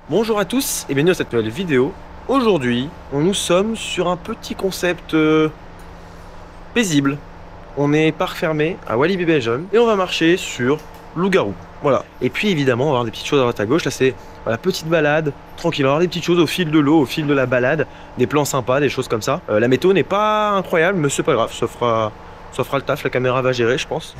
Bonjour à tous et bienvenue à cette nouvelle vidéo. Aujourd'hui, nous sommes sur un petit concept paisible. On est parc fermé à Walibi Belgium et on va marcher sur Loup-Garou. Voilà. Et puis évidemment, on va avoir des petites choses à droite à gauche. Là, c'est la petite balade, tranquille. On va avoir des petites choses au fil de l'eau, au fil de la balade, des plans sympas, des choses comme ça. La météo n'est pas incroyable, mais c'est pas grave. Ça fera le taf. La caméra va gérer, je pense.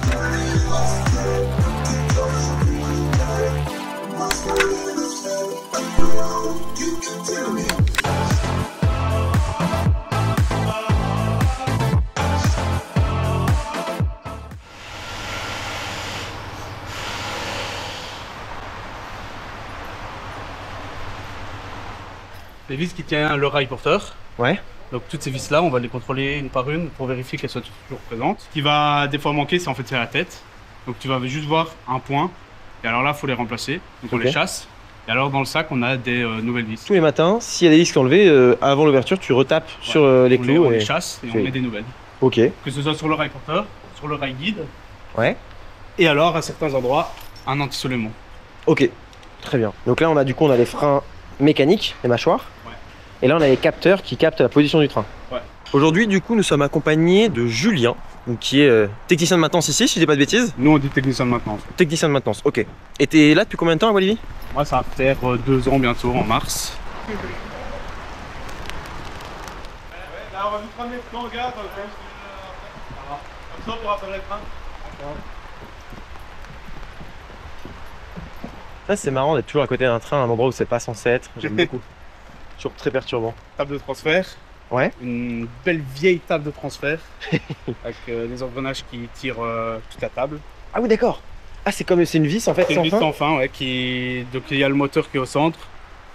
Les vis qui tiennent le rail porteur. Ouais. Donc toutes ces vis là, on va les contrôler une par une pour vérifier qu'elles soient toujours présentes. Ce qui va des fois manquer, c'est en fait c'est la tête. Donc tu vas juste voir un point. Et alors là, il faut les remplacer. Donc on les chasse. Et alors dans le sac, on a des nouvelles vis. Tous les matins, s'il y a des vis qui sont enlevées, avant l'ouverture, tu retapes sur les clous. On les chasse et on met des nouvelles. Ok. Que ce soit sur le rail porteur, sur le rail guide. Ouais. Et alors à certains endroits, un anti-soulèvement. Ok. Très bien. Donc là, on a les freins mécaniques, les mâchoires. Ouais. Et là, on a les capteurs qui captent la position du train. Ouais. Aujourd'hui, du coup, nous sommes accompagnés de Julien, donc, qui est technicien de maintenance ici, si je dis pas de bêtises. Nous, on dit technicien de maintenance. Technicien de maintenance, ok. Et t'es là depuis combien de temps à Walibi? Moi, ça va faire 2 ans bientôt, en mars. Là, on va vous prendre les plans, regarde, comme ça on pourra faire les trains. Ça, c'est marrant d'être toujours à côté d'un train, à un endroit où c'est pas censé être. J'aime beaucoup. Toujours très perturbant. Table de transfert. Ouais. Une belle vieille table de transfert avec des engrenages qui tirent toute la table. Ah oui, d'accord. Ah, c'est une vis en fait, C'est sans une vis fin. sans fin, ouais, donc il y a le moteur qui est au centre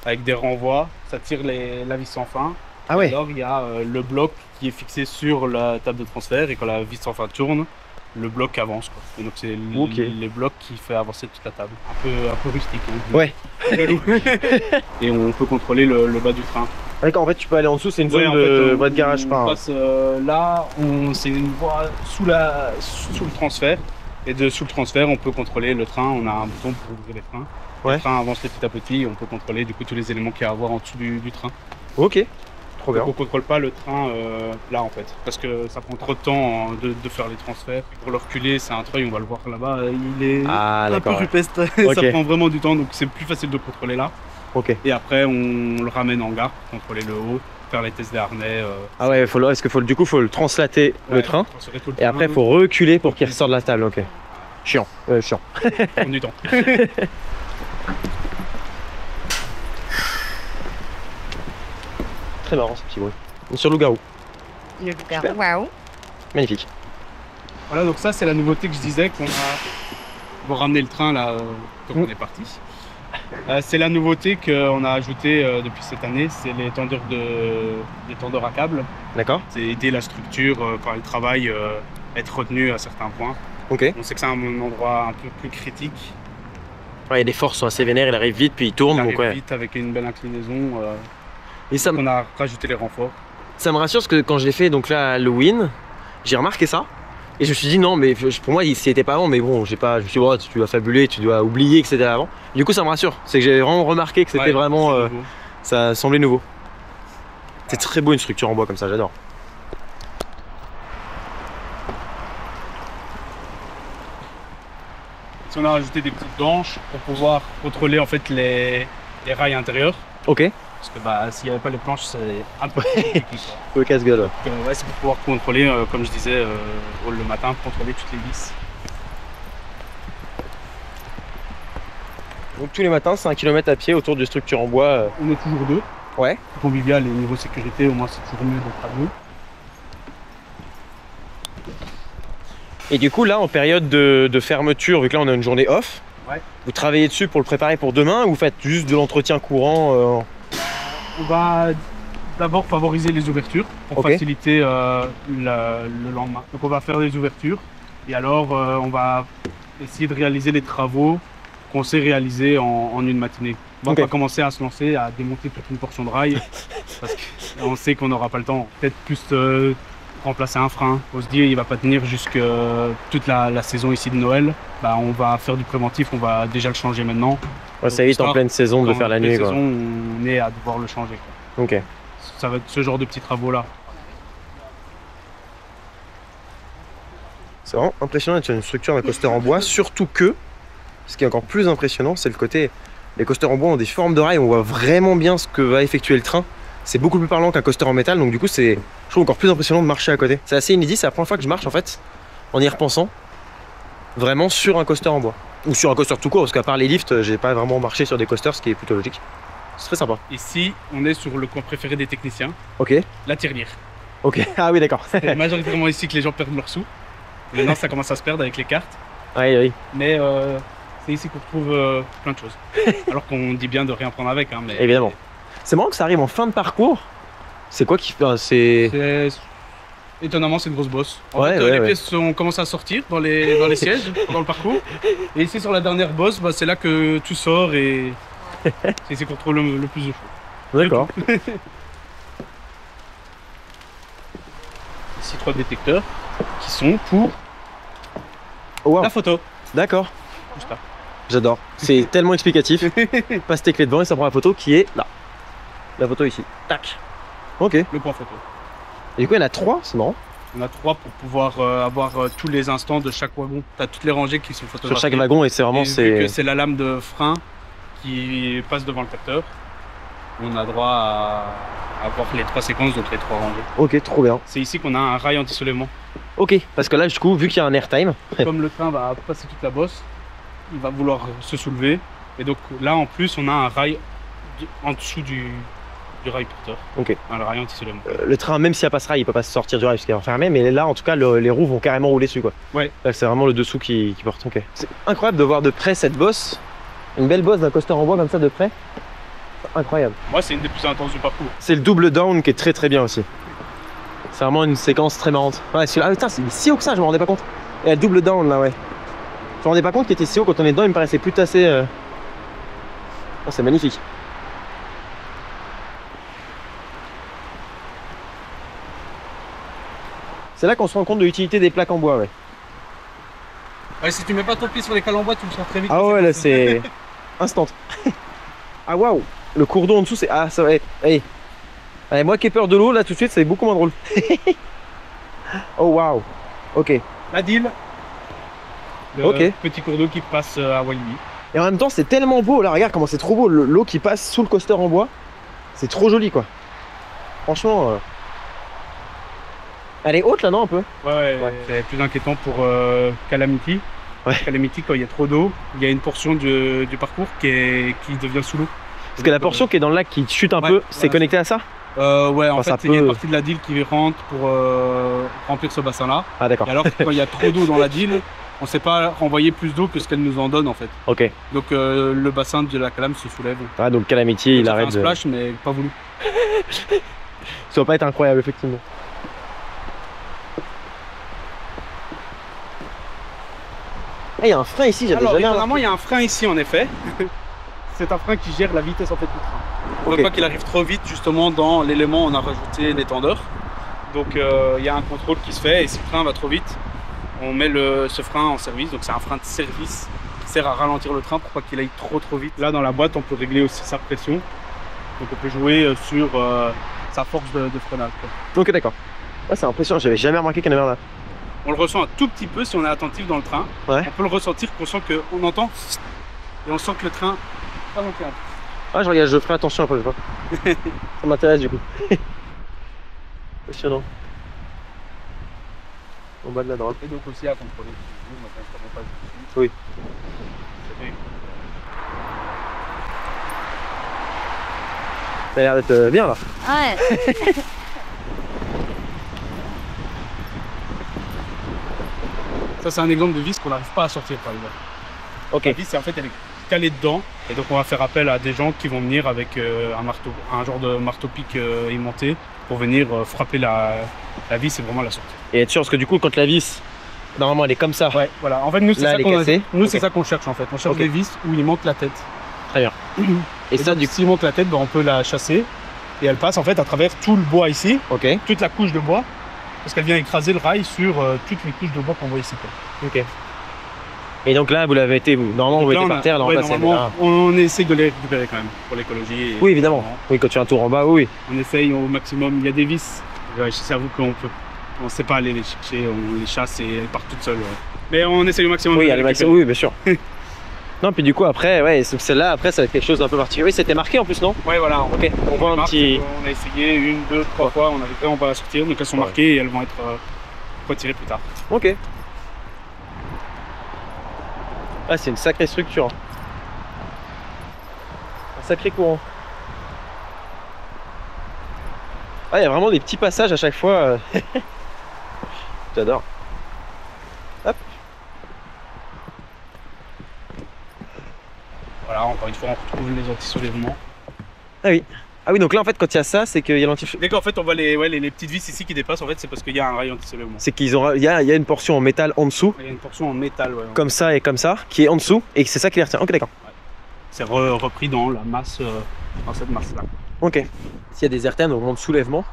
avec des renvois, ça tire la vis sans fin. Ah ouais. Alors il y a le bloc qui est fixé sur la table de transfert et quand la vis sans fin tourne, le bloc avance, quoi. Et donc c'est les blocs qui fait avancer toute la table. Un peu rustique. Hein, Ouais. Et on peut contrôler le bas du train. D'accord, en fait, tu peux aller en dessous, c'est une zone en de fait, voie de garage. On passe là, c'est une voie sous le transfert. Et sous le transfert, on peut contrôler le train. On a un bouton pour ouvrir les freins. Ouais. Le train avance petit à petit et on peut contrôler du coup tous les éléments qu'il y a à voir en dessous du train. Ok, trop bien. Donc on contrôle pas le train là en fait, parce que ça prend trop de temps de faire les transferts. Pour le reculer, c'est un treuil, on va le voir là-bas, il est un peu rupestre. Okay. Ça prend vraiment du temps, donc c'est plus facile de contrôler là. Ok. Et après, on le ramène en gare pour contrôler le haut, faire les tests des harnais. Ah ouais, est-ce qu'il du coup, faut le translater le train. Le Et après, il faut reculer pour qu'il ressorte de la table. Ok. Chiant. Chiant. Prend du temps. Très marrant ce petit bruit. Sur Loup-Garou. Le loup-garou, waouh. Magnifique. Voilà, donc ça c'est la nouveauté que je disais qu'on va ramener le train là quand on est parti. C'est la nouveauté qu'on a ajoutée depuis cette année, c'est les tendeurs à câble. D'accord. C'est aider la structure quand elle travaille être retenue à certains points. Ok. On sait que c'est un endroit un peu plus critique. Ouais, il y a des forces sont assez vénères, il arrive vite, puis il tourne. Il arrive donc ouais. vite avec une belle inclinaison. Et ça, on a rajouté les renforts. ça me rassure parce que quand je l'ai fait donc là à Halloween, j'ai remarqué ça. Et je me suis dit non, mais pour moi, s'y était pas avant, mais bon, je me suis dit, oh, tu dois fabuler, tu dois oublier que c'était avant. Du coup, ça me rassure. C'est que j'ai vraiment remarqué que c'était vraiment. Ça semblait nouveau. C'est très beau une structure en bois comme ça, j'adore. Si on a rajouté des petites branches pour pouvoir contrôler en fait les rails intérieurs. Ok. Parce que bah, s'il n'y avait pas les planches, c'est un peu compliqué. Le casse-gueule. Ouais, c'est pour pouvoir contrôler, comme je disais le matin, contrôler toutes les vis. Donc tous les matins, c'est 1 km à pied autour de structures en bois. On est toujours deux. Ouais. Convivial et niveau sécurité, au moins c'est toujours mieux d'être à deux. Et du coup, là, en période de fermeture, vu que là, on a une journée off, ouais. Vous travaillez dessus pour le préparer pour demain ou vous faites juste de l'entretien courant On va d'abord favoriser les ouvertures pour faciliter le lendemain. Donc on va faire des ouvertures et alors on va essayer de réaliser les travaux qu'on sait réaliser en une matinée. On va commencer à se lancer, à démonter toute une portion de rail parce qu'on sait qu'on n'aura pas le temps. Peut-être plus remplacer un frein. On se dit il va pas tenir jusque toute la saison ici de Noël. Bah, on va faire du préventif, on va déjà le changer maintenant. Ouais, ça évite en pleine saison de faire la nuit. En pleine saison, on est à devoir le changer, quoi. Ok. Ça va être ce genre de petits travaux-là. C'est vraiment impressionnant d'être sur une structure d'un coaster en bois, surtout que, ce qui est encore plus impressionnant, c'est le côté, les coasters en bois ont des formes de rails, on voit vraiment bien ce que va effectuer le train. C'est beaucoup plus parlant qu'un coaster en métal, donc du coup c'est, je trouve, encore plus impressionnant de marcher à côté. C'est assez inédit, c'est la première fois que je marche en fait, en y repensant, vraiment sur un coaster en bois. Ou sur un coaster tout court, parce qu'à part les lifts, j'ai pas vraiment marché sur des coasters, ce qui est plutôt logique. C'est très sympa. Ici, on est sur le coin préféré des techniciens, Ok. la tirelire. Ok, ah oui d'accord. C'est majoritairement ici que les gens perdent leurs sous. Maintenant, ça commence à se perdre avec les cartes. Oui, oui. Mais c'est ici qu'on retrouve plein de choses. Alors qu'on dit bien de rien prendre avec. Hein, mais... Évidemment. C'est marrant que ça arrive en fin de parcours. C'est quoi qui fait c'est... Étonnamment, c'est une grosse bosse. En Ouais, fait, ouais, les ouais. pièces ont commencé à sortir dans les sièges, dans le parcours. Et ici, sur la dernière bosse, bah, c'est là que tout sort et c'est ici qu'on retrouve le plus de choses. D'accord. Ici, 3 détecteurs qui sont pour Oh, wow. la photo. D'accord. Juste là. J'adore. C'est tellement explicatif. Passe tes clés devant et ça prend la photo qui est là. La photo ici. Tac. Ok. Et Le point photo. du coup, il y en a 3, c'est marrant. On a 3 pour pouvoir avoir tous les instants de chaque wagon. Tu as toutes les rangées qui sont photographiées. Sur chaque wagon et c'est vraiment. Et vu que c'est la lame de frein qui passe devant le capteur, on a droit à avoir les 3 séquences, donc les 3 rangées. Ok, trop bien. C'est ici qu'on a un rail anti-soulèvement. Ok, parce que là, du coup, vu qu'il y a un airtime. Comme le train va passer toute la bosse, il va vouloir se soulever. Et donc là, en plus, on a un rail en dessous du rail porteur. Ok. Un rail anti-soulèvement. Le train, même s'il passera, il peut pas se sortir du rail parce qu'il est enfermé, mais là, en tout cas, les roues vont carrément rouler dessus, quoi. Ouais. Là, c'est vraiment le dessous qui porte. Ok. C'est incroyable de voir de près cette bosse, une belle bosse d'un coaster en bois comme ça de près. C'est incroyable. Moi, c'est une des plus intenses du parcours. C'est le double down qui est très très bien aussi. C'est vraiment une séquence très marrante. Ouais, ah putain, c'est si haut que ça, je me rendais pas compte. Et le double down là, ouais. Je me rendais pas compte qu'il était si haut quand on est dedans, il me paraissait plus tassé. Oh, c'est magnifique. C'est là qu'on se rend compte de l'utilité des plaques en bois, ouais. Ouais, si tu mets pas ton pied sur les cales en bois, tu le sens très vite. Ah ouais, là c'est instant. Ah waouh, le cours d'eau en dessous, c'est ah ça va. Allez. Allez, moi qui ai peur de l'eau, là tout de suite, c'est beaucoup moins drôle. Oh waouh. Ok. La deal. Le Ok. petit cours d'eau qui passe à Walibi. Et en même temps, c'est tellement beau. Là, regarde comment c'est trop beau. L'eau qui passe sous le coaster en bois. C'est trop joli, quoi. Franchement. Elle est haute là, non, un peu? Ouais. C'est plus inquiétant pour Calamity. Ouais. Calamity, quand il y a trop d'eau, il y a une portion du parcours qui devient sous l'eau. Parce que la portion qui est dans le lac qui chute un Ouais, peu, c'est voilà, connecté à ça? Ouais, en Enfin, fait, ça il y a une peut- partie de la deal qui rentre pour remplir ce bassin-là. Ah d'accord. Et alors, quand il y a trop d'eau dans la deal, on ne sait pas renvoyer plus d'eau que ce qu'elle nous en donne, en fait. Ok. Donc, le bassin de la Calame se soulève. Ah donc Calamity, il Ça fait arrête un de. splash, mais pas voulu. Ça va pas être incroyable, effectivement. Ah, il y a un frein ici, j'avais Alors, jamais étonnamment, remarqué. il y a un frein ici, en effet. C'est un frein qui gère la vitesse en fait du train. On ne Ok. veut pas qu'il arrive trop vite, justement, dans l'élément, on a rajouté l'étendeur. Donc, il y a un contrôle qui se fait, et si le train va trop vite, on met ce frein en service. Donc, c'est un frein de service qui sert à ralentir le train pour pas qu'il aille trop vite. Là, dans la boîte, on peut régler aussi sa pression. Donc, on peut jouer sur sa force de freinage, quoi. Ok, d'accord. Ah, c'est impressionnant, j'avais jamais remarqué qu'il y en avait un là. On le ressent un tout petit peu si on est attentif dans le train. Ouais. On peut le ressentir, qu'on sent qu'on entend, et on sent que le train ralentit un peu. Ah, je regarde, je ferai attention après, je vois. Ça m'intéresse du coup. Impressionnant. En bas de la droite. Et donc aussi à contrôler. Moi, quand on passe dessus, Oui. ça fait- Ça a l'air d'être bien là. Ouais. Ça, c'est un exemple de vis qu'on n'arrive pas à sortir par exemple. Ok. La vis, en fait, elle est calée dedans. Et donc, on va faire appel à des gens qui vont venir avec un marteau, un genre de marteau-pic aimanté pour venir frapper la vis et vraiment la sortir. Et être sûr, parce que du coup, quand la vis, normalement, elle est comme ça. Ouais, voilà. En fait, nous, c'est Là, ça elle est qu'on cassée. nous, c'est Ok. ça qu'on cherche en fait. On cherche Ok. des vis où il manque la tête. Très bien. Et ça, donc, du coup. s'il manque la tête, ben, on peut la chasser. Et elle passe en fait à travers tout le bois ici, Ok. toute la couche de bois. parce qu'elle vient écraser le rail sur toutes les couches de bois qu'on voit ici, quoi. Ok. Et donc là, vous l'avez été, vous. Normalement, vous Donc là, étiez on a- par terre, là, ouais, on passait. normalement, on essaie de les récupérer quand même, pour l'écologie. et- Oui, évidemment. Oui, quand tu as un tour en bas, oui. On essaye au maximum, il y a des vis. Je sais à vous qu'on peut. On ne sait pas aller les chercher, on les chasse et elles partent toutes seules. Ouais. Mais on essaye au maximum. Oui, de il y a les le récupérer. maximum, oui, bien sûr. Non, puis du coup, après, ouais, celle-là, après, ça va être quelque chose d'un peu particulier. Oui, c'était marqué en plus, non? Ouais, voilà. Ok, on voit un marque, petit. On a essayé 1, 2, 3 fois, on n'arrive vraiment pas à la sortir, donc elles sont Ouais. marquées et elles vont être retirées plus tard. Ok. Ah, c'est une sacrée structure. Un sacré courant. Ah, il y a vraiment des petits passages à chaque fois. J'adore. Hop. Voilà, encore une fois, on retrouve les anti-soulèvements. Ah oui. Ah oui, donc là, en fait, quand il y a ça, c'est qu'il y a l'anti. Dès qu'en fait on voit les petites vis ici qui dépassent, en fait, c'est parce qu'il y a un rail anti-soulèvement. C'est qu'ils ont. Il y a une portion en métal en dessous, Il y a une portion en métal, ouais. comme ça et comme ça, qui est en dessous, et c'est ça qui les retient. Ok, d'accord. C'est repris dans la masse, dans cette masse-là. Ok. S'il y a des RTM au moment de soulèvement,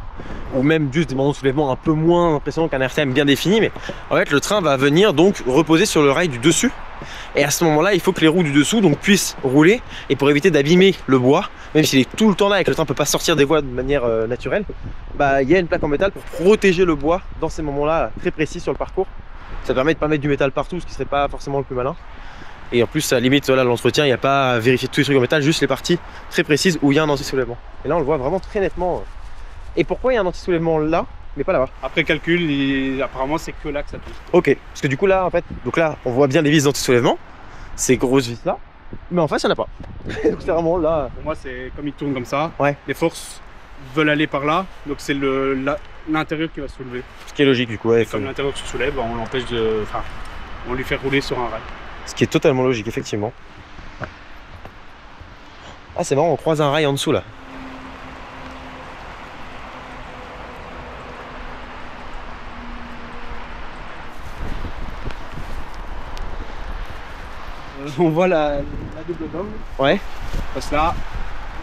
ou même juste des moments de soulèvement un peu moins impressionnants qu'un RTM bien défini, mais en fait le train va venir donc reposer sur le rail du dessus. Et à ce moment-là, il faut que les roues du dessous donc puissent rouler. Et pour éviter d'abîmer le bois, même s'il est tout le temps là et que le train ne peut pas sortir des voies de manière naturelle, bah il y a une plaque en métal pour protéger le bois dans ces moments-là très précis sur le parcours. Ça permet de pas mettre du métal partout, ce qui serait pas forcément le plus malin. Et en plus, ça limite voilà, l'entretien, il n'y a pas à vérifier tous les trucs en métal, juste les parties très précises où il y a un anti-soulèvement. Et là, on le voit vraiment très nettement. Et pourquoi il y a un anti-soulèvement là, mais pas là-bas? Après calcul, apparemment c'est que là que ça touche. Ok, parce que du coup là, en fait, donc là, on voit bien les vis d'anti-soulèvement, ces grosses vis là, mais en face, il n'y en a pas. Donc c'est vraiment là. Pour moi, c'est comme il tourne comme ça, Ouais. les forces veulent aller par là, donc c'est l'intérieur qui va se soulever. Ce qui est logique du coup, ouais, Et comme l'intérieur se soulève, on l'empêche de. Enfin, on lui fait rouler sur un rail. ce qui est totalement logique, effectivement. Ah, c'est marrant, on croise un rail en dessous là. On voit la double dôme. Ouais. Passe là,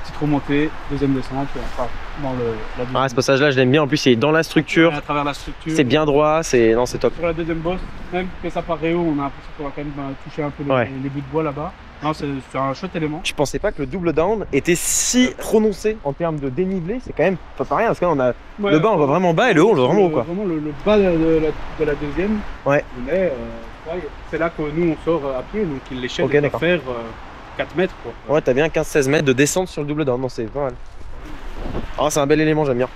petite remontée, deuxième descente, et enfin dans la deuxième. Ah, ce passage-là, je l'aime bien. En plus, il est dans la structure. À travers la structure. C'est bien droit. C'est non, c'est top. Sur la deuxième bosse, même que ça paraît haut, on a l'impression qu'on va quand même toucher un peu Ouais. les bouts de bois là-bas. Non, c'est un chouette élément. Je pensais pas que le double down était si prononcé en termes de dénivelé. C'est quand même pas rien parce qu'on a Ouais, le bas, on voit vraiment bas et le haut, on le voit vraiment haut quoi. Vraiment le bas de la deuxième. Ouais. Mais c'est là que nous on sort à pied, donc l'échelle Ok, va d'accord. faire 4 mètres quoi. Ouais, t'as bien 15-16 mètres de descente sur le double down. Non, c'est pas mal. Ah, c'est un bel élément, j'aime bien.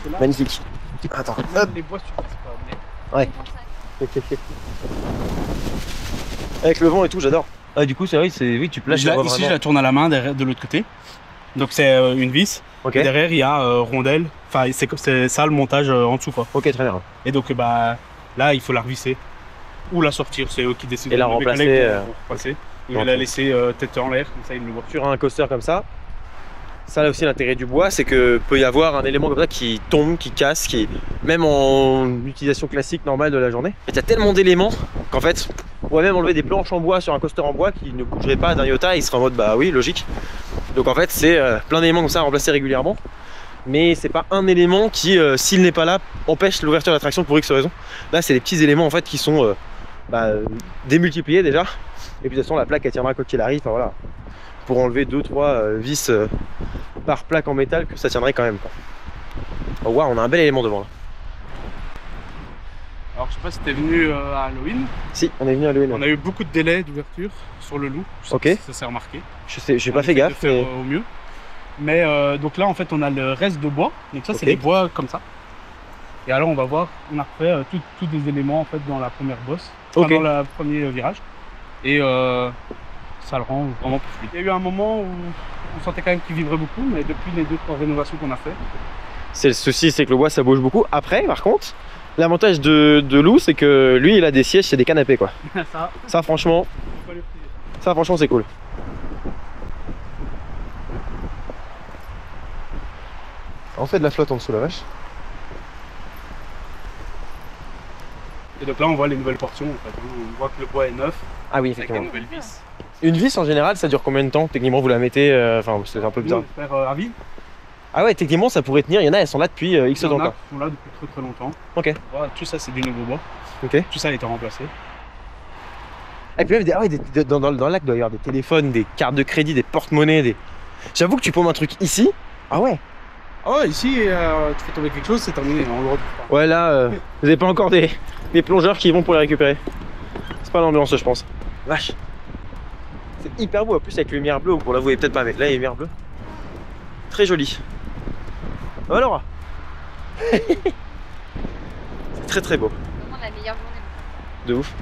C'est là, Magnifique. Attends. Hop. les bois super pas. Ouais. Avec le vent et tout, j'adore. Ah, du coup, c'est vrai, oui, tu places Ici, je la tourne à la main de l'autre côté. Donc c'est une vis. Ok. Et derrière, il y a rondelle. Enfin, c'est ça le montage en dessous quoi. Ok, très bien. Et donc bah là, il faut la revisser ou la sortir. C'est eux qui décident. Et la Mes remplacer, collègues vont repasser. Ils vont ok. la laisser tête en l'air, comme ça ils le voient. Sur un coaster comme ça, ça là aussi l'intérêt du bois, c'est que peut y avoir un élément comme ça qui tombe, qui casse, qui même en utilisation classique normale de la journée. Il y a tellement d'éléments qu'en fait, on va même enlever des planches en bois sur un coaster en bois qui ne bougeraient pas d'un iota, il serait en mode bah oui, logique. Donc en fait, c'est plein d'éléments comme ça à remplacer régulièrement. Mais c'est pas un élément qui, s'il n'est pas là, empêche l'ouverture de l'attraction pour X raison. Là, c'est des petits éléments en fait qui sont démultipliés déjà. Et puis de toute façon, la plaque elle tiendra quoi qu'il arrive. Enfin, voilà. Pour enlever 2-3 vis par plaque en métal, que ça tiendrait quand même. Quoi. Oh, waouh, on a un bel élément devant là. Alors je sais pas si t'es venu à Halloween. Si, on est venu à Halloween. On a eu beaucoup de délais d'ouverture sur le loup. Je sais Ok. pas si ça s'est remarqué. Je sais, j'ai On pas fait essaie de gaffe. faire Mais... au mieux. Mais donc là en fait on a le reste de bois. Donc ça c'est Ok. les bois comme ça. Et alors on va voir, on a refait tous des éléments en fait dans la première bosse. Enfin, Ok. dans le premier virage. Et ça le rend vraiment plus fluide. Il y a eu un moment où on sentait quand même qu'il vibrait beaucoup, mais depuis les 2-3 rénovations qu'on a fait, C'est le souci, c'est que le bois ça bouge beaucoup. Après, par contre, l'avantage de Lou, c'est que lui il a des sièges, c'est des canapés quoi. Ça franchement, on peut aller refuser. ça franchement c'est cool. On fait de la flotte en dessous la vache. Et donc là on voit les nouvelles portions en fait. On voit que le bois est neuf, Ah oui, avec les effectivement. nouvelles vis. Une vis en général, ça dure combien de temps? Techniquement, vous la mettez, enfin, c'est un peu bizarre. Nous, on espère à vie. Ah ouais, techniquement ça pourrait tenir, il y en a, elles sont là depuis X temps. Ils sont là depuis très longtemps. Ok. Voilà, tout ça c'est du nouveau bois. Ok. Tout ça a été remplacé. Et puis même dans le lac, il doit y avoir des téléphones, des cartes de crédit, des porte-monnaies, des... J'avoue que tu paumes un truc ici. Ah ouais. Ah ouais, ici, tu fais tomber quelque chose, c'est terminé, on le retrouve pas. Ouais, là, vous n'avez pas encore des plongeurs qui vont pour les récupérer. C'est pas l'ambiance, je pense. Vache. C'est hyper beau, en plus avec lumière bleue, pour l'avouer peut-être pas, mais là il y a lumière bleue. Très joli. Oh Laura. C'est très très beau. Vraiment la meilleure journée. De ouf.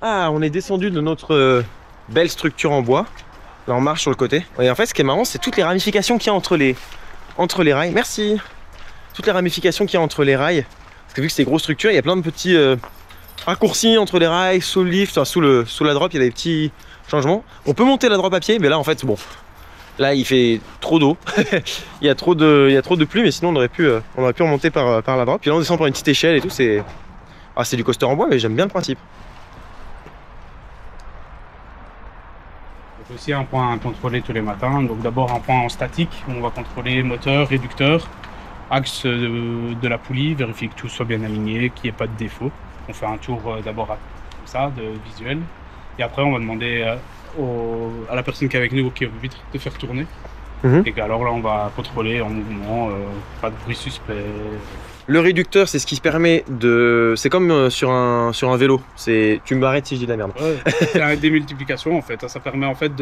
Ah, on est descendu de notre belle structure en bois. Là, on marche sur le côté. Et en fait, ce qui est marrant, c'est toutes les ramifications qu'il y a entre les rails. Merci. Toutes les ramifications qu'il y a entre les rails. Parce que vu que c'est des grosses structures, il y a plein de petits raccourcis entre les rails, sous le lift, enfin, sous la drop, il y a des petits changements. On peut monter la drop à pied, mais là, en fait, bon. Là, il fait trop d'eau. il y a trop de pluie, mais sinon, on aurait pu remonter par la drop. Puis là, on descend par une petite échelle et tout. C'est du coaster en bois, mais j'aime bien le principe. Aussi un point à contrôler tous les matins. Donc d'abord un point en statique où on va contrôler moteur, réducteur, axe de la poulie, vérifier que tout soit bien aligné, qu'il n'y ait pas de défaut. On fait un tour d'abord comme ça, de visuel. Et après on va demander à la personne qui est avec nous, qui est vite de faire tourner. Et alors là on va contrôler en mouvement, pas de bruit suspect. Le réducteur, c'est ce qui se permet de... C'est comme sur un vélo. Tu m'arrêtes si je dis de la merde. Ouais, c'est une démultiplication en fait. Ça permet en fait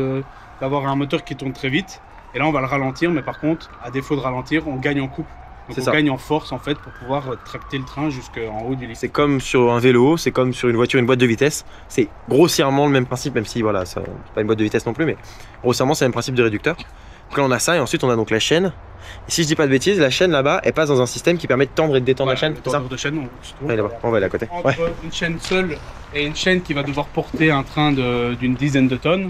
d'avoir un moteur qui tourne très vite. Et là, on va le ralentir, mais par contre, à défaut de ralentir, on gagne en coupe. Donc on gagne en force en fait pour pouvoir tracter le train jusqu'en haut du lit. C'est comme sur un vélo, c'est comme sur une voiture, une boîte de vitesse. C'est grossièrement le même principe, même si voilà, c'est pas une boîte de vitesse non plus, mais grossièrement c'est le même principe de réducteur. Donc là on a ça et ensuite on a donc la chaîne. Et si je dis pas de bêtises, la chaîne là-bas, elle passe dans un système qui permet de tendre et de détendre la chaîne. Le tendeur de chaîne, on va aller à côté. Entre une chaîne seule et une chaîne qui va devoir porter un train d'une dizaine de tonnes,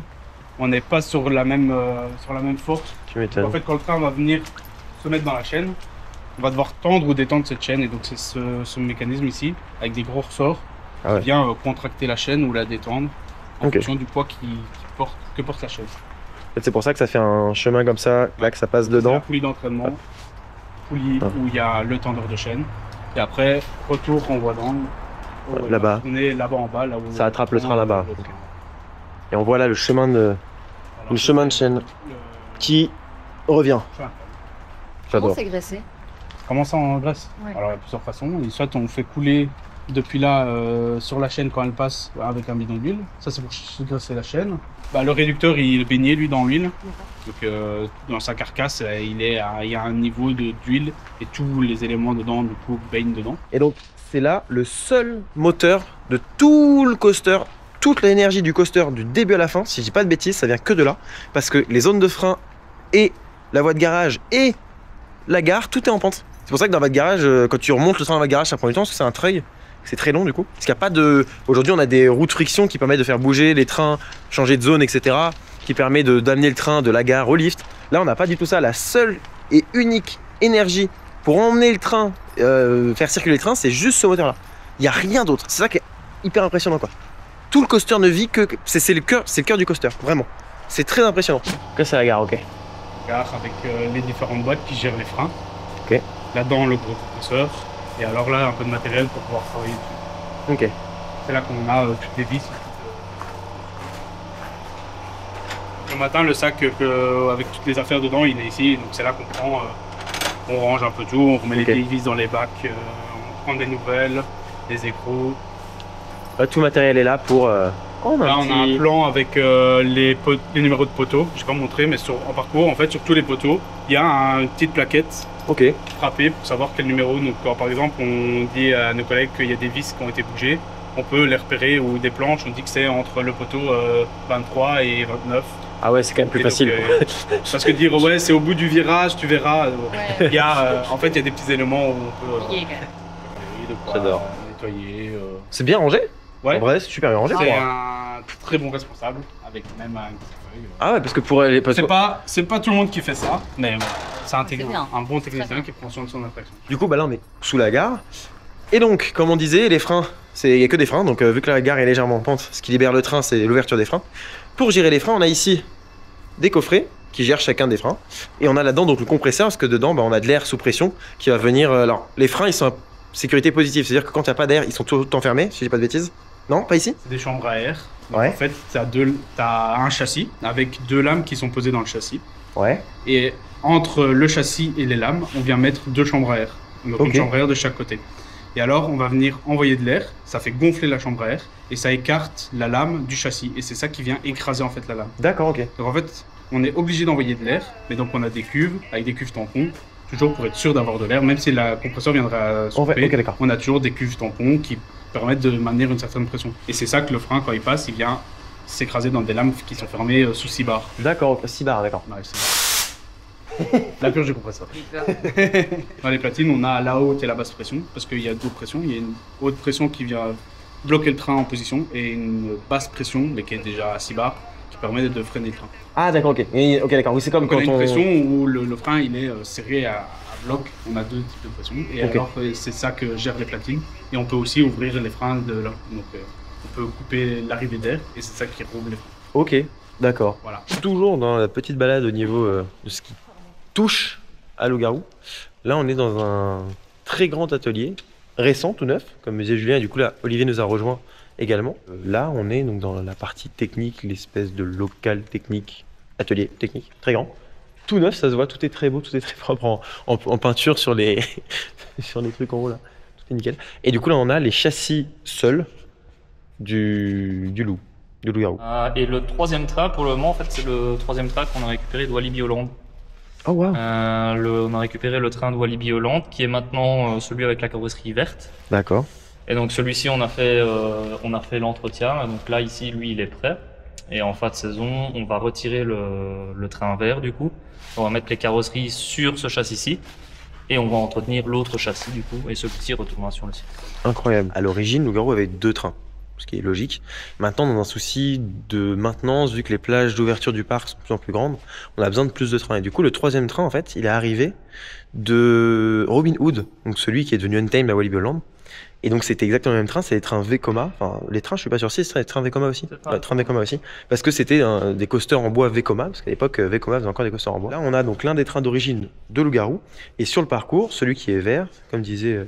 on n'est pas sur la même force. Tu m'étonnes. En fait, quand le train va venir se mettre dans la chaîne, on va devoir tendre ou détendre cette chaîne. Et donc c'est ce mécanisme ici, avec des gros ressorts, qui vient contracter la chaîne ou la détendre en fonction du poids que porte la chaîne. En fait, c'est pour ça que ça fait un chemin comme ça, là que ça passe dedans. La poulie d'entraînement, poulie où il y a le tendeur de chaîne. Et après, retour, on voit dans là-bas. On est là-bas en bas, là où ça attrape le train là-bas. Et on voit là le chemin de chaîne qui revient. Comment c'est graissé? Comment ça en graisse? Ouais. Alors il y a plusieurs façons. Et soit on fait couler depuis là sur la chaîne quand elle passe avec un bidon d'huile. Ça c'est pour graisser la chaîne. Le réducteur il est baigné lui dans l'huile. Donc dans sa carcasse il y a un niveau d'huile et tous les éléments dedans du coup baignent dedans. Et donc c'est là le seul moteur de tout le coaster. Toute l'énergie du coaster du début à la fin, si je dis pas de bêtises, ça vient que de là. Parce que les zones de frein et la voie de garage et la gare, tout est en pente. C'est pour ça que dans votre garage, quand tu remontes le train dans votre garage, ça prend du temps parce que c'est un treuil. C'est très long du coup. Parce qu'il n'y a pas de. Aujourd'hui, on a des roues de friction qui permettent de faire bouger les trains, changer de zone, etc. Qui permet d'amener le train de la gare au lift. Là, on n'a pas du tout ça. La seule et unique énergie pour emmener le train, faire circuler le train, c'est juste ce moteur-là. Il n'y a rien d'autre. C'est ça qui est hyper impressionnant, quoi. Tout le coaster ne vit que. C'est le cœur du coaster, vraiment. C'est très impressionnant. Là, c'est la gare, ok. Gare avec les différentes boîtes qui gèrent les freins. Ok. Là-dedans, le gros compresseur. Et alors là, un peu de matériel pour pouvoir travailler dessus. Ok. C'est là qu'on a toutes les vis. Le matin, le sac avec toutes les affaires dedans, il est ici. Donc c'est là qu'on prend, on range un peu tout, on remet les vieilles vis dans les bacs, on prend des nouvelles, des écrous. Là, tout le matériel est là pour. Là, on a un plan avec les numéros de poteaux. Je ne vais pas montrer, mais en parcours, en fait, sur tous les poteaux, il y a une petite plaquette frappée pour savoir quel numéro. Donc, quand, par exemple, on dit à nos collègues qu'il y a des vis qui ont été bougées, on peut les repérer, ou des planches, on dit que c'est entre le poteau 23 et 29. Ah ouais, c'est quand même plus facile. Parce que dire ouais, c'est au bout du virage, tu verras. Il y a, en fait, il y a des petits éléments où on peut J'adore. Nettoyer. C'est bien rangé. Ouais. En vrai, c'est super bien rangé. C'est un très bon responsable avec même un petit feuille. Ah ouais, parce que pour aller. C'est pas tout le monde qui fait ça, mais voilà, c'est un bon Très technicien bien. qui prend soin de son attraction. Du coup, bah là, on est sous la gare. Et donc, comme on disait, les freins, il n'y a que des freins. Donc, vu que la gare est légèrement en pente, ce qui libère le train, c'est l'ouverture des freins. Pour gérer les freins, on a ici des coffrets qui gèrent chacun des freins. Et on a là-dedans donc le compresseur, parce que dedans, bah, on a de l'air sous pression qui va venir. Alors, les freins, ils sont à sécurité positive. C'est-à-dire que quand il n'y a pas d'air, ils sont tout le temps fermés, si je dis pas de bêtises. Non, pas ici? C'est des chambres à air. Donc, Ouais. en fait, t'as un châssis avec deux lames qui sont posées dans le châssis. Ouais. Et entre le châssis et les lames, on vient mettre deux chambres à air. Donc une chambre à air de chaque côté. Et alors, on va venir envoyer de l'air, ça fait gonfler la chambre à air et ça écarte la lame du châssis. Et c'est ça qui vient écraser en fait la lame. D'accord, ok. Donc en fait, on est obligé d'envoyer de l'air, mais donc on a des cuves avec des cuves tampons, toujours pour être sûr d'avoir de l'air, même si la compresseur viendra souffler, ok, d'accord. on a toujours des cuves tampons qui permettent de maintenir une certaine pression. Et c'est ça que le frein, quand il passe, il vient s'écraser dans des lames qui sont fermées sous 6 bars. D'accord, 6 bars, d'accord. Ouais, la purge du compresseur. Dans les platines, on a la haute et la basse pression, parce qu'il y a deux pressions. Il y a une haute pression qui vient bloquer le train en position et une basse pression, mais qui est déjà à 6 bars, qui permet de freiner le train. Ah d'accord, ok. Ok, d'accord. Oui, c'est comme Donc quand on a une pression où le frein il est serré à bloc. On a deux types de pression. Et alors c'est ça que gèrent les platines. Et on peut aussi ouvrir les freins de là. Donc on peut couper l'arrivée d'air et c'est ça qui roule les freins. Ok, d'accord. Voilà. Toujours dans la petite balade au niveau de ce qui touche à Loup-Garou. Là, on est dans un très grand atelier, récent, tout neuf, comme me disait Julien. Et du coup, là, Olivier nous a rejoint également. Là, on est donc dans la partie technique, l'espèce de local technique, atelier technique, très grand. Tout neuf, ça se voit, tout est très beau, tout est très propre en peinture sur les, sur les trucs en haut là. Tout est nickel. Et du coup, là, on a les châssis seuls du loup-garou. Et le troisième train, pour le moment, en fait, c'est le troisième train qu'on a récupéré de Walibi Hollande. Oh wow. On a récupéré le train de Walibi Hollande, qui est maintenant celui avec la carrosserie verte. D'accord. Et donc celui-ci, on a fait l'entretien. Donc là, ici, lui, il est prêt. Et en fin de saison, on va retirer le train vert, du coup. On va mettre les carrosseries sur ce châssis-ci. Et on va entretenir l'autre châssis, du coup. Et celui-ci retournera sur le site. Incroyable. À l'origine, Loup-Garou avait 2 trains, ce qui est logique. Maintenant, dans un souci de maintenance, vu que les plages d'ouverture du parc sont de plus en plus grandes, on a besoin de plus de trains. Et du coup, le troisième train, en fait, il est arrivé de Robin Hood, donc celui qui est devenu Untamed à Walibi Holland. Et donc, c'était exactement le même train, c'est les trains Vekoma. Enfin, les trains, je suis pas sûr si c'est les trains Vekoma aussi. Ouais, train Vekoma aussi. Parce que c'était des coasters en bois Vekoma, parce qu'à l'époque, Vekoma faisait encore des coasters en bois. Là, on a donc l'un des trains d'origine de Loup-Garou. Et sur le parcours, celui qui est vert, comme disait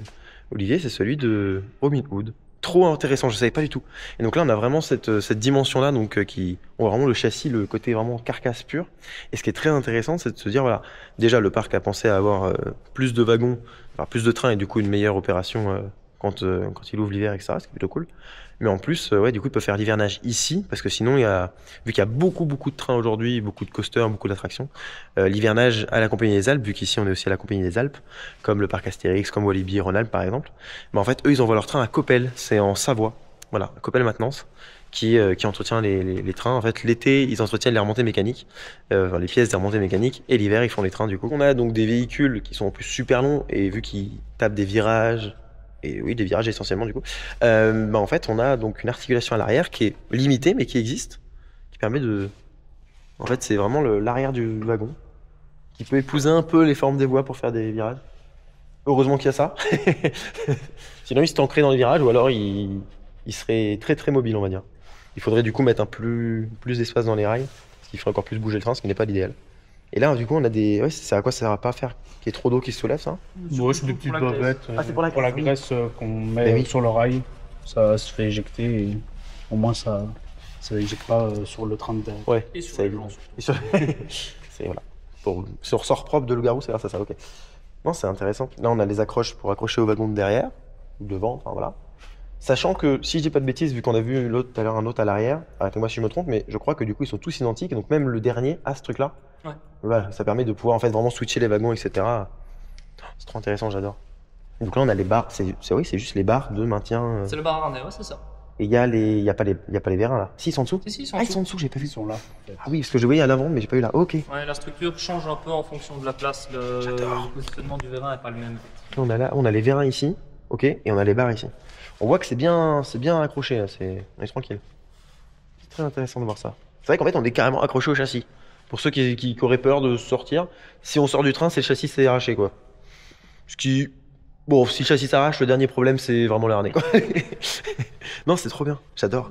Olivier, c'est celui de Robin Hood. Trop intéressant, je savais pas du tout. Et donc là, on a vraiment cette dimension-là, donc on voit vraiment le châssis, le côté vraiment carcasse pure. Et ce qui est très intéressant, c'est de se dire, voilà, déjà le parc a pensé à avoir plus de wagons, enfin plus de trains et du coup une meilleure opération quand il ouvre l'hiver, etc. C'est plutôt cool. Mais en plus, ouais, du coup, il peut faire l'hivernage ici, parce que sinon, vu qu'il y a beaucoup de trains aujourd'hui, beaucoup de coasters, beaucoup d'attractions, l'hivernage à la Compagnie des Alpes, vu qu'ici on est aussi à la Compagnie des Alpes, comme le parc Astérix, comme Walibi Rhône-Alpes par exemple, mais en fait, eux, ils envoient leur train à Coppel, c'est en Savoie, voilà, Coppel Maintenance, qui entretient les trains. En fait, l'été, ils entretiennent les remontées mécaniques, les pièces des remontées mécaniques, et l'hiver, ils font les trains du coup. On a donc des véhicules qui sont en plus super longs, et vu qu'ils tapent des virages, et oui, des virages essentiellement du coup, bah, en fait, on a donc une articulation à l'arrière qui est limitée, mais qui existe, qui permet de... En fait, c'est vraiment l'arrière du wagon, qui peut épouser un peu les formes des voies pour faire des virages. Heureusement qu'il y a ça. Sinon, il se tankerait dans les virages, ou alors il serait très très mobile, on va dire. Il faudrait du coup mettre plus d'espace dans les rails, ce qui ferait encore plus bouger le train, ce qui n'est pas l'idéal. Et là, du coup, on a des... Ouais, c'est à quoi ça ne va pas faire qu'il y ait trop d'eau qui se soulève, ça? Ouais, c'est des petites bobettes. Ah, c'est pour la graisse qu'on met sur le rail. Ça se fait éjecter et au moins ça n'éjecte pas sur le train de derrière. Ouais, Et sur ça les évite. blancs. C'est voilà. Sur ressort propre de loup-garou, c'est grâce à ça, ok. Non, c'est intéressant. Là, on a les accroches pour accrocher au wagon de derrière, ou devant, enfin voilà. Sachant que, si je dis pas de bêtises, vu qu'on a vu l'autre tout à l'heure, un autre à l'arrière, arrêtez-moi si je me trompe, mais je crois que du coup, ils sont tous identiques, et donc même le dernier a ce truc-là. Ouais. Voilà, ça permet de pouvoir en fait vraiment switcher les wagons, etc. C'est trop intéressant, j'adore. Donc là, on a les barres, c'est juste les barres de maintien. C'est le bar harnais, ouais, c'est ça. Et il y a pas les vérins là. Si, ils sont en dessous. Si, ils sont Ah, en ils dessous. sont en dessous, j'ai pas vu. Ils sont là. En fait. Ah oui, parce que je voyais à l'avant, mais j'ai pas eu là. Ok. Ouais, la structure change un peu en fonction de la place. J'adore. Le positionnement du vérin n'est pas le même. On a les vérins ici, ok, et on a les barres ici. On voit que c'est bien accroché, là, on est tranquille. C'est très intéressant de voir ça. C'est vrai qu'en fait, on est carrément accroché au châssis. Pour ceux qui auraient peur de sortir, si on sort du train, c'est le châssis s'est arraché, quoi. Ce qui... Bon, si le châssis s'arrache, le dernier problème, c'est vraiment le harnais, quoi. Non, c'est trop bien, j'adore.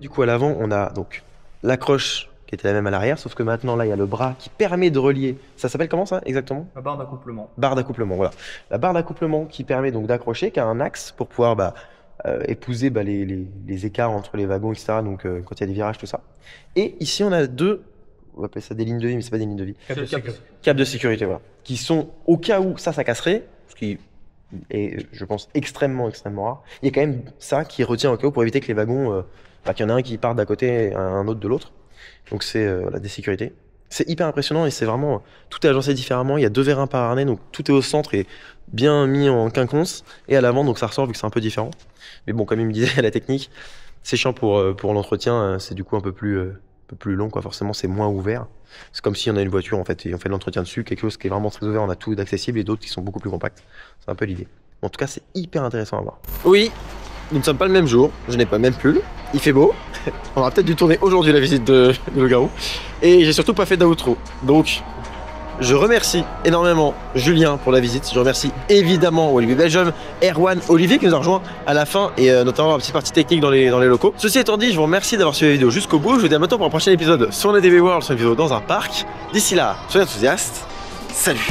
Du coup, à l'avant, on a donc l'accroche qui était la même à l'arrière, sauf que maintenant, là, il y a le bras qui permet de relier. Ça s'appelle comment ça, exactement? La barre d'accouplement. Barre d'accouplement, voilà. La barre d'accouplement qui permet donc d'accrocher, qui a un axe pour pouvoir épouser les écarts entre les wagons, etc. Donc, quand il y a des virages, tout ça. Et ici, on a deux, on va appeler ça des lignes de vie, mais c'est pas des lignes de vie. Câbles de sécurité, voilà. Qui sont, au cas où ça casserait, ce qui est, je pense, extrêmement rare, il y a quand même ça qui retient au cas où pour éviter que les wagons, qu'il y en a un qui parte d'un côté et un autre de l'autre. Donc c'est des sécurités. C'est hyper impressionnant et c'est vraiment, tout est agencé différemment. Il y a 2 vérins par harnais, donc tout est au centre et bien mis en quinconce. Et à l'avant, donc ça ressort vu que c'est un peu différent. Mais bon, comme il me disait, la technique, c'est chiant pour l'entretien, c'est du coup un peu plus long, quoi. Forcément, c'est moins ouvert. C'est comme si on a une voiture en fait et on fait de l'entretien dessus, quelque chose qui est vraiment très ouvert, on a tout d'accessible et d'autres qui sont beaucoup plus compacts. C'est un peu l'idée. En tout cas, c'est hyper intéressant à voir. Oui, nous ne sommes pas le même jour, je n'ai pas le même pull, il fait beau. On aura peut-être dû tourner aujourd'hui la visite de loup-garou. Et j'ai surtout pas fait d'outro. Donc, je remercie énormément Julien pour la visite. Je remercie évidemment Walibi Belgium, Erwan, Olivier qui nous a rejoint à la fin et notamment la petite partie technique dans les locaux. Ceci étant dit, je vous remercie d'avoir suivi la vidéo jusqu'au bout. Je vous dis à bientôt pour un prochain épisode sur la DB World, sur une vidéo dans un parc. D'ici là, soyez enthousiastes. Salut!